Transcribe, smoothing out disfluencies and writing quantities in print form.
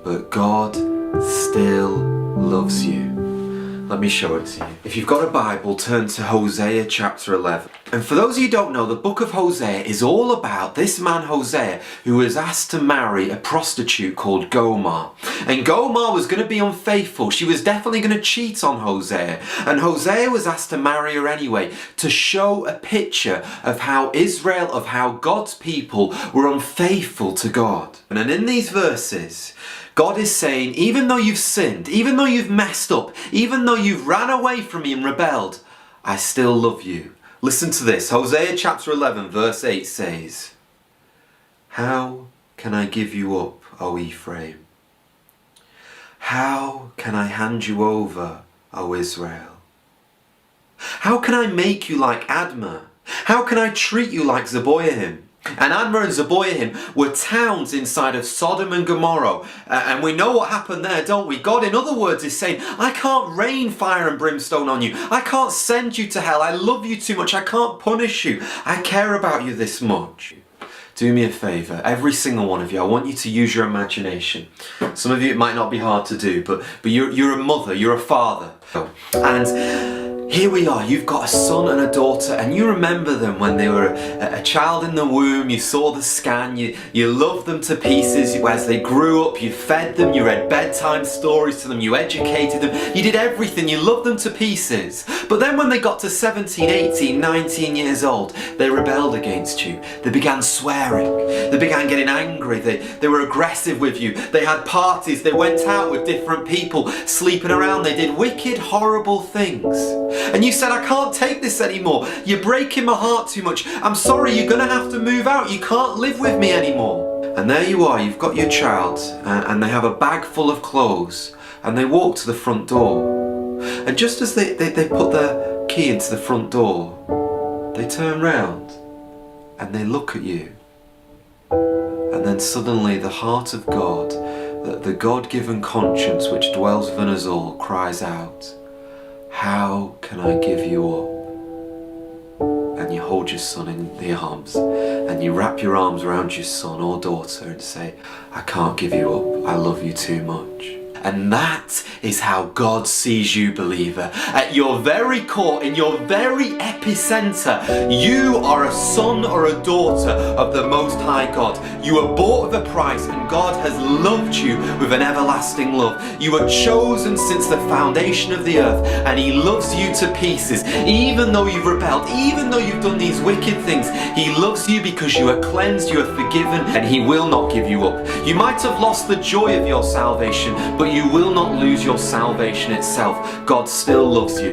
but God still loves you. Let me show it to you. If you've got a Bible, turn to Hosea chapter 11. And for those of you who don't know, the book of Hosea is all about this man Hosea who was asked to marry a prostitute called Gomer. And Gomer was going to be unfaithful. She was definitely going to cheat on Hosea. And Hosea was asked to marry her anyway to show a picture of how Israel, of how God's people were unfaithful to God. And in these verses, God is saying, even though you've sinned, even though you've messed up, even though you've ran away from me and rebelled, I still love you. Listen to this. Hosea chapter 11 verse 8 says, "How can I give you up, O Ephraim? How can I hand you over, O Israel? How can I make you like Admah? How can I treat you like Zeboiim?" And Admah and Zeboiim were towns inside of Sodom and Gomorrah. And we know what happened there, don't we? God, in other words, is saying, I can't rain fire and brimstone on you. I can't send you to hell. I love you too much. I can't punish you. I care about you this much. Do me a favour, every single one of you, I want you to use your imagination. Some of you, it might not be hard to do, but you're a mother, you're a father. And here we are, you've got a son and a daughter, and you remember them when they were a child in the womb. You saw the scan, you loved them to pieces. As they grew up, you fed them, you read bedtime stories to them, you educated them, you did everything, you loved them to pieces. But then when they got to 17, 18, 19 years old, they rebelled against you. They began swearing, they began getting angry, they were aggressive with you, they had parties, they went out with different people, sleeping around, they did wicked, horrible things. And you said, I can't take this anymore. You're breaking my heart too much. I'm sorry, you're going to have to move out. You can't live with me anymore. And there you are, you've got your child, and they have a bag full of clothes, and they walk to the front door. And just as they put their key into the front door, they turn round, and they look at you. And then suddenly the heart of God, the God-given conscience which dwells within us all, cries out, how can I give you up? And you hold your son in the arms, and you wrap your arms around your son or daughter and say, I can't give you up, I love you too much. And that is how God sees you, believer. At your very core, in your very epicenter, you are a son or a daughter of the Most High God. You were bought with a price, and God has loved you with an everlasting love. You were chosen since the foundation of the earth, and He loves you to pieces. Even though you've rebelled, even though you've done these wicked things, He loves you because you are cleansed, you are forgiven, and He will not give you up. You might have lost the joy of your salvation, but you will not lose your salvation itself. God still loves you.